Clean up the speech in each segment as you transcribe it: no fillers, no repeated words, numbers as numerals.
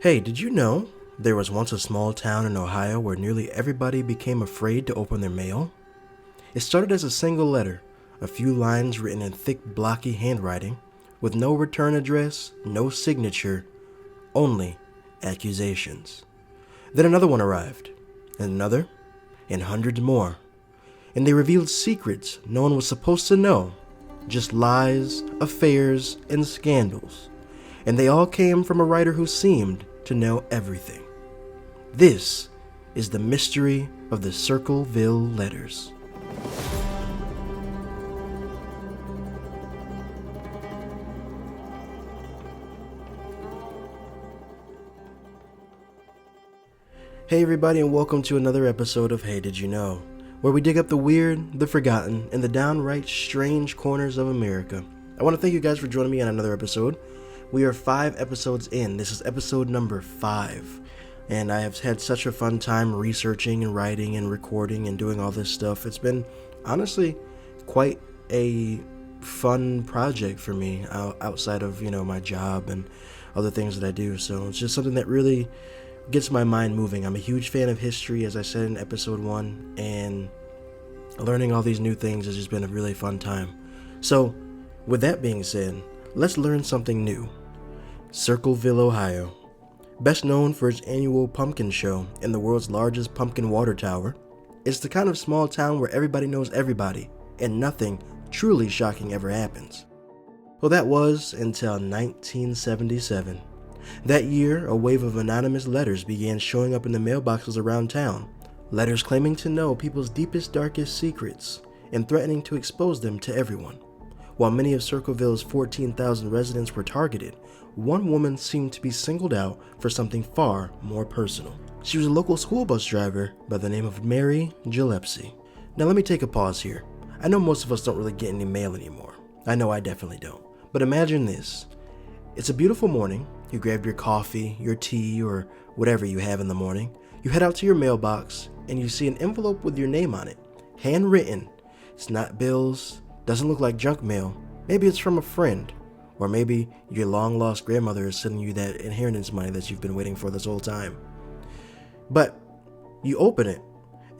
Hey, did you know there was once a small town in Ohio where nearly everybody became afraid to open their mail? It started as a single letter, a few lines written in thick, blocky handwriting, with no return address, no signature, only accusations. Then another one arrived, and another, and hundreds more. And they revealed secrets no one was supposed to know, just lies, affairs, and scandals. And they all came from a writer who seemed to know everything. This is the mystery of the Circleville Letters. Hey everybody, and welcome to another episode of Hey Did You Know, where we dig up the weird, the forgotten, and the downright strange corners of America. I want to thank you guys for joining me on another episode. We are 5 episodes in. This is episode number 5. And I have had such a fun time researching and writing and recording and doing all this stuff. It's been, honestly, quite a fun project for me outside of, my job and other things that I do. So it's just something that really gets my mind moving. I'm a huge fan of history, as I said in episode 1, and learning all these new things has just been a really fun time. So, with that being said, let's learn something new. Circleville, Ohio. Best known for its annual pumpkin show and the world's largest pumpkin water tower, it's the kind of small town where everybody knows everybody, and nothing truly shocking ever happens. Well, that was until 1977. That year, a wave of anonymous letters began showing up in the mailboxes around town. Letters claiming to know people's deepest, darkest secrets and threatening to expose them to everyone. While many of Circleville's 14,000 residents were targeted, one woman seemed to be singled out for something far more personal. She was a local school bus driver by the name of Mary Gillespie. Now let me take a pause here. I know most of us don't really get any mail anymore. I know I definitely don't. But imagine this. It's a beautiful morning. You grabbed your coffee, your tea, or whatever you have in the morning. You head out to your mailbox and you see an envelope with your name on it, handwritten. It's not bills, doesn't look like junk mail. Maybe it's from a friend, or maybe your long-lost grandmother is sending you that inheritance money that you've been waiting for this whole time. But you open it,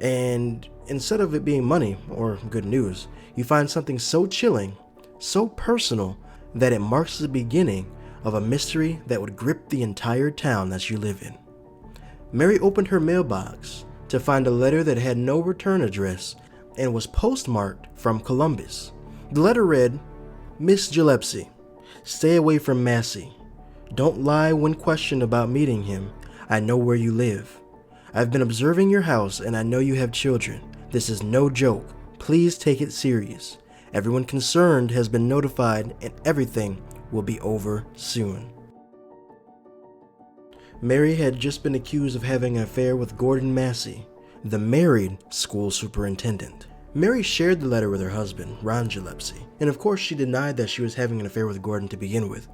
and instead of it being money or good news, you find something so chilling, so personal, that it marks the beginning of a mystery that would grip the entire town that you live in. Mary opened her mailbox to find a letter that had no return address and was postmarked from Columbus. The letter read, "Miss Gillespie, stay away from Massey. Don't lie when questioned about meeting him. I know where you live. I've been observing your house and I know you have children. This is no joke. Please take it serious. Everyone concerned has been notified and everything will be over soon." Mary had just been accused of having an affair with Gordon Massey, the married school superintendent. Mary shared the letter with her husband, Ron Gillespie, and of course she denied that she was having an affair with Gordon to begin with.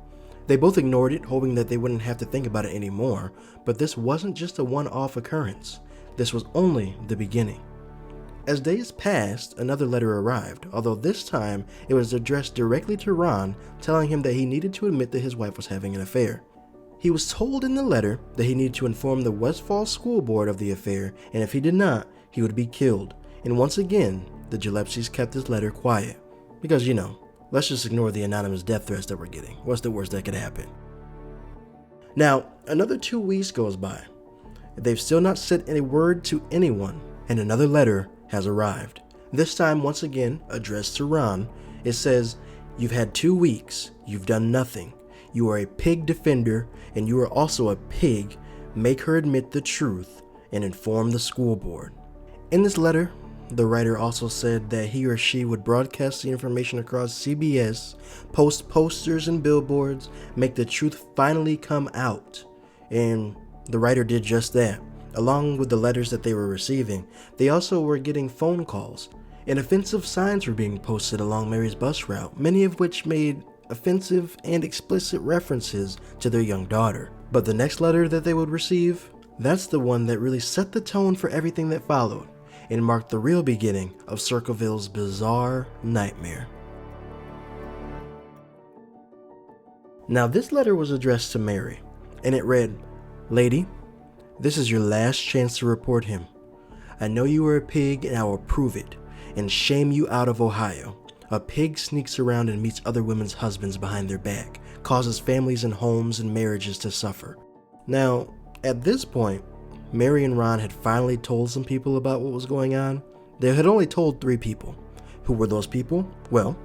They both ignored it, hoping that they wouldn't have to think about it anymore, but this wasn't just a one-off occurrence. This was only the beginning. As days passed, another letter arrived, although this time it was addressed directly to Ron, telling him that he needed to admit that his wife was having an affair. He was told in the letter that he needed to inform the West Falls School Board of the affair, and if he did not, he would be killed. And once again, the Gillespies kept this letter quiet. Because, let's just ignore the anonymous death threats that we're getting. What's the worst that could happen? Now, another 2 weeks goes by. They've still not sent any word to anyone, and another letter has arrived. This time, once again, addressed to Ron. It says, "You've had 2 weeks. You've done nothing. You are a pig defender, and you are also a pig. Make her admit the truth and inform the school board." In this letter, the writer also said that he or she would broadcast the information across CBS, post posters and billboards, make the truth finally come out. And the writer did just that. Along with the letters that they were receiving, they also were getting phone calls, and offensive signs were being posted along Mary's bus route, many of which made offensive and explicit references to their young daughter. But the next letter that they would receive, that's the one that really set the tone for everything that followed, and marked the real beginning of Circleville's bizarre nightmare. Now, this letter was addressed to Mary, and it read, Lady, this is your last chance to report him. I know you are a pig and I will prove it and shame you out of Ohio. A pig sneaks around and meets other women's husbands behind their back, causes families and homes and marriages to suffer. Now, at this point, Mary and Ron had finally told some people about what was going on. They had only told 3 people. Who were those people? Well,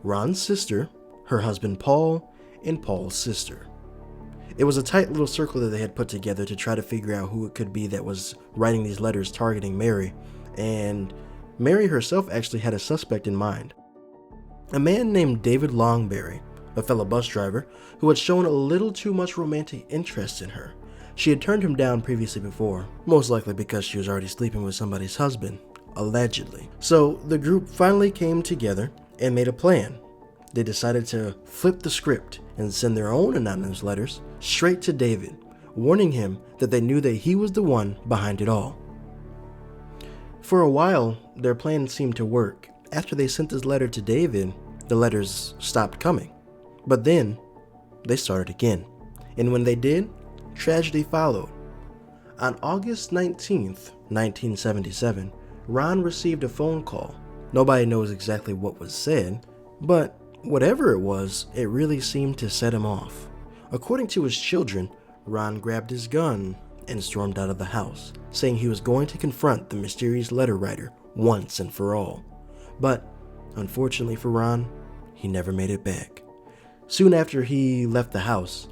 Ron's sister, her husband Paul, and Paul's sister. It was a tight little circle that they had put together to try to figure out who it could be that was writing these letters targeting Mary, and Mary herself actually had a suspect in mind. A man named David Longberry, a fellow bus driver, who had shown a little too much romantic interest in her. She had turned him down previously before, most likely because she was already sleeping with somebody's husband, allegedly. So the group finally came together and made a plan. They decided to flip the script and send their own anonymous letters straight to David, warning him that they knew that he was the one behind it all. For a while, their plan seemed to work. After they sent this letter to David, the letters stopped coming. But then, they started again. And when they did, tragedy followed. On August 19th, 1977, Ron received a phone call. Nobody knows exactly what was said, but whatever it was, it really seemed to set him off. According to his children, Ron grabbed his gun and stormed out of the house, saying he was going to confront the mysterious letter writer once and for all. But, unfortunately for Ron, he never made it back. Soon after he left the house,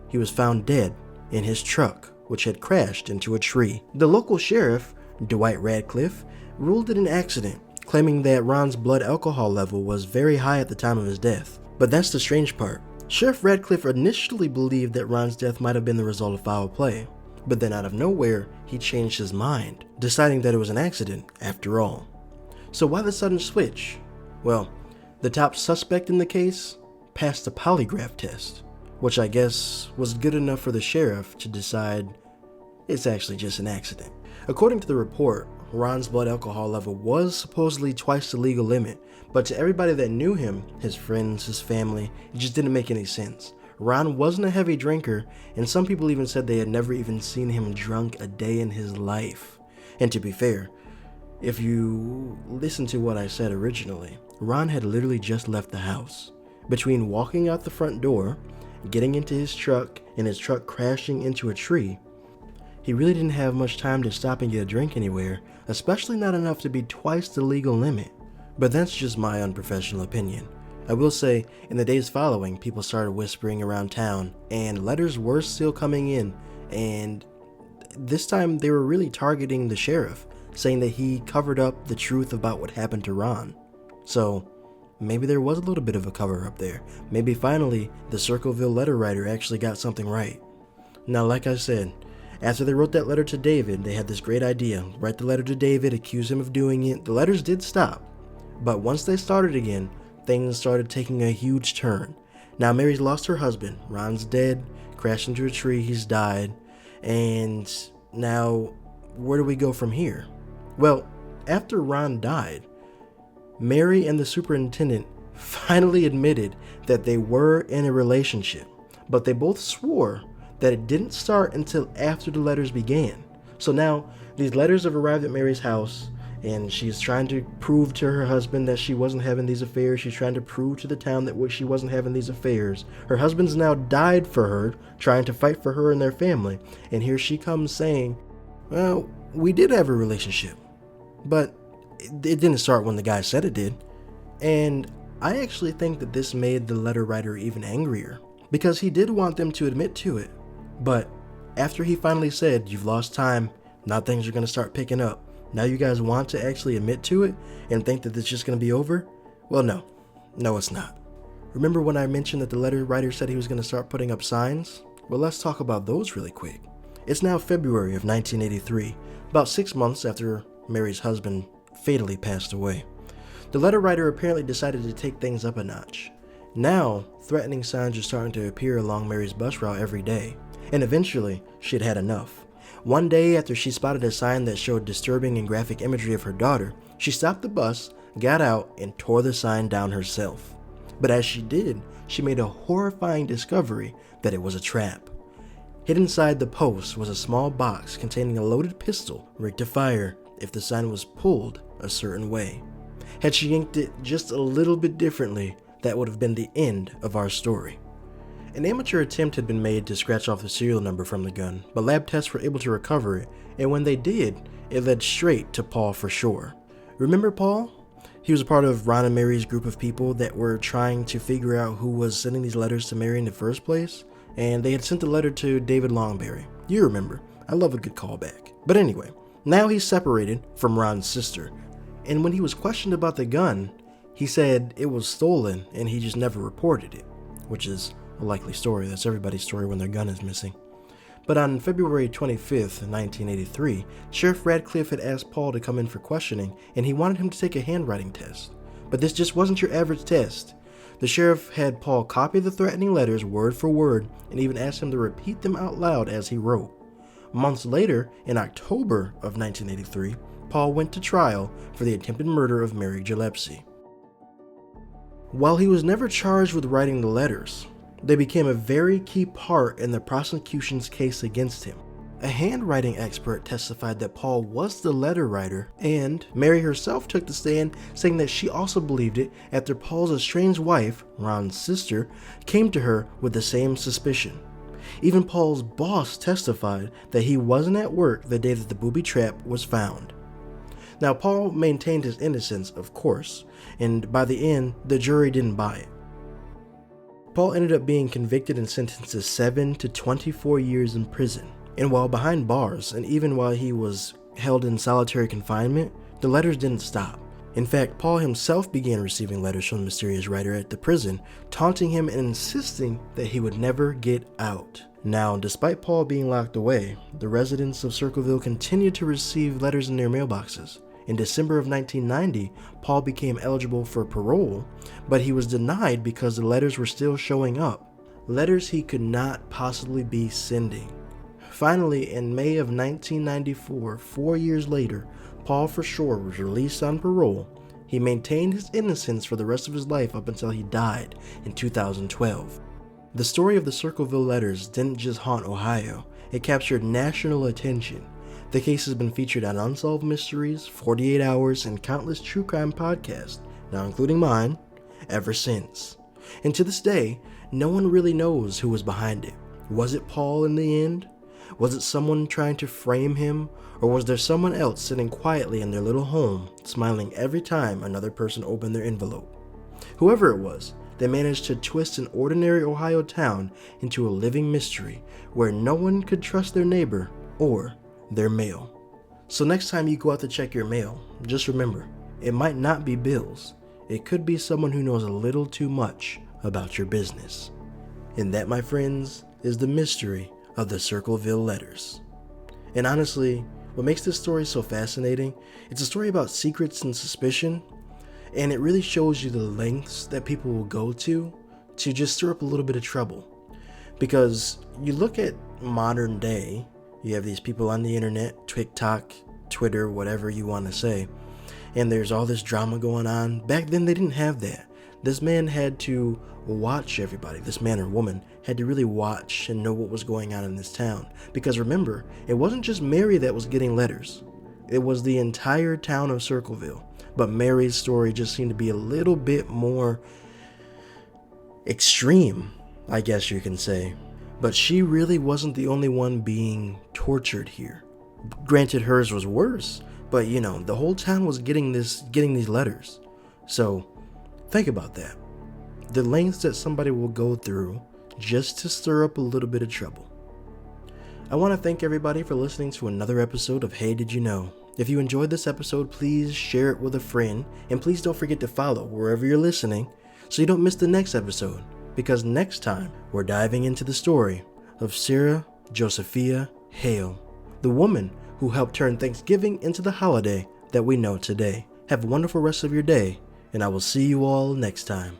he was found dead in his truck, which had crashed into a tree. The local sheriff, Dwight Radcliffe, ruled it an accident, claiming that Ron's blood alcohol level was very high at the time of his death. But that's the strange part. Sheriff Radcliffe initially believed that Ron's death might have been the result of foul play, but then out of nowhere, he changed his mind, deciding that it was an accident after all. So why the sudden switch? Well, the top suspect in the case passed a polygraph test, which I guess was good enough for the sheriff to decide it's actually just an accident. According to the report, Ron's blood alcohol level was supposedly twice the legal limit, but to everybody that knew him, his friends, his family, it just didn't make any sense. Ron wasn't a heavy drinker, and some people even said they had never even seen him drunk a day in his life. And to be fair, if you listen to what I said originally, Ron had literally just left the house. Between walking out the front door, getting into his truck, and his truck crashing into a tree, he really didn't have much time to stop and get a drink anywhere, especially not enough to be twice the legal limit. But that's just my unprofessional opinion. I will say, in the days following, people started whispering around town, and letters were still coming in, and this time they were really targeting the sheriff, saying that he covered up the truth about what happened to Ron. So, maybe there was a little bit of a cover-up there. Maybe finally, the Circleville letter writer actually got something right. Now, like I said, after they wrote that letter to David, they had this great idea. Write the letter to David, accuse him of doing it. The letters did stop. But once they started again, things started taking a huge turn. Now Mary's lost her husband. Ron's dead, crashed into a tree, he's died. And now, where do we go from here? Well, after Ron died, Mary and the superintendent finally admitted that they were in a relationship. But they both swore that it didn't start until after the letters began. So now, these letters have arrived at Mary's house, and she's trying to prove to her husband that she wasn't having these affairs. She's trying to prove to the town that she wasn't having these affairs. Her husband's now died for her, trying to fight for her and their family. And here she comes saying, well, we did have a relationship, but it didn't start when the guy said it did. And I actually think that this made the letter writer even angrier, because he did want them to admit to it. But after he finally said, you've lost time, now things are going to start picking up. Now you guys want to actually admit to it and think that it's just going to be over? Well, no. No, it's not. Remember when I mentioned that the letter writer said he was going to start putting up signs? Well, let's talk about those really quick. It's now February of 1983, about 6 months after Mary's husband fatally passed away. The letter writer apparently decided to take things up a notch. Now, threatening signs are starting to appear along Mary's bus route every day. And eventually, she'd had enough. One day, after she spotted a sign that showed disturbing and graphic imagery of her daughter, she stopped the bus, got out, and tore the sign down herself. But as she did, she made a horrifying discovery that it was a trap. Hidden inside the post was a small box containing a loaded pistol rigged to fire if the sign was pulled a certain way. Had she inked it just a little bit differently, that would have been the end of our story. An amateur attempt had been made to scratch off the serial number from the gun, but lab tests were able to recover it, and when they did, it led straight to Paul for sure. Remember Paul? He was a part of Ron and Mary's group of people that were trying to figure out who was sending these letters to Mary in the first place, and they had sent the letter to David Longberry. You remember. I love a good callback. But anyway, now he's separated from Ron's sister, and when he was questioned about the gun, he said it was stolen and he just never reported it, which is a likely story. That's everybody's story when their gun is missing. But on February 25th, 1983, Sheriff Radcliffe had asked Paul to come in for questioning, and he wanted him to take a handwriting test. But this just wasn't your average test. The sheriff had Paul copy the threatening letters word for word, and even asked him to repeat them out loud as he wrote. Months later, in October of 1983, Paul went to trial for the attempted murder of Mary Gillespie. While he was never charged with writing the letters, they became a very key part in the prosecution's case against him. A handwriting expert testified that Paul was the letter writer, and Mary herself took the stand saying that she also believed it after Paul's estranged wife, Ron's sister, came to her with the same suspicion. Even Paul's boss testified that he wasn't at work the day that the booby trap was found. Now, Paul maintained his innocence, of course, and by the end, the jury didn't buy it. Paul ended up being convicted and sentenced to 7 to 24 years in prison. And while behind bars, and even while he was held in solitary confinement, the letters didn't stop. In fact, Paul himself began receiving letters from the mysterious writer at the prison, taunting him and insisting that he would never get out. Now, despite Paul being locked away, the residents of Circleville continued to receive letters in their mailboxes. In December of 1990, Paul became eligible for parole, but he was denied because the letters were still showing up. Letters he could not possibly be sending. Finally, in May of 1994, 4 years later, Paul for sure was released on parole. He maintained his innocence for the rest of his life up until he died in 2012. The story of the Circleville letters didn't just haunt Ohio, it captured national attention. The case has been featured on Unsolved Mysteries, 48 Hours, and countless true crime podcasts, now including mine, ever since. And to this day, no one really knows who was behind it. Was it Paul in the end? Was it someone trying to frame him? Or was there someone else sitting quietly in their little home, smiling every time another person opened their envelope? Whoever it was, they managed to twist an ordinary Ohio town into a living mystery where no one could trust their neighbor or their mail. So next time you go out to check your mail, just remember, it might not be bills. It could be someone who knows a little too much about your business. And that, my friends, is the mystery of the Circleville letters. And honestly, what makes this story so fascinating, it's a story about secrets and suspicion, and it really shows you the lengths that people will go to just stir up a little bit of trouble. Because you look at modern day, you have these people on the internet, TikTok, Twitter, whatever you want to say, and there's all this drama going on. Back then they didn't have that. This man had to watch everybody. This man or woman had to really watch and know what was going on in this town. Because remember, it wasn't just Mary that was getting letters. It was the entire town of Circleville. But Mary's story just seemed to be a little bit more extreme, I guess you can say. But she really wasn't the only one being tortured here. Granted, hers was worse, but the whole town was getting these letters. So think about that. The lengths that somebody will go through just to stir up a little bit of trouble. I want to thank everybody for listening to another episode of Hey Did You Know? If you enjoyed this episode, please share it with a friend, and please don't forget to follow wherever you're listening so you don't miss the next episode, because next time we're diving into the story of Sarah Josephia Hale, the woman who helped turn Thanksgiving into the holiday that we know today. Have a wonderful rest of your day, and I will see you all next time.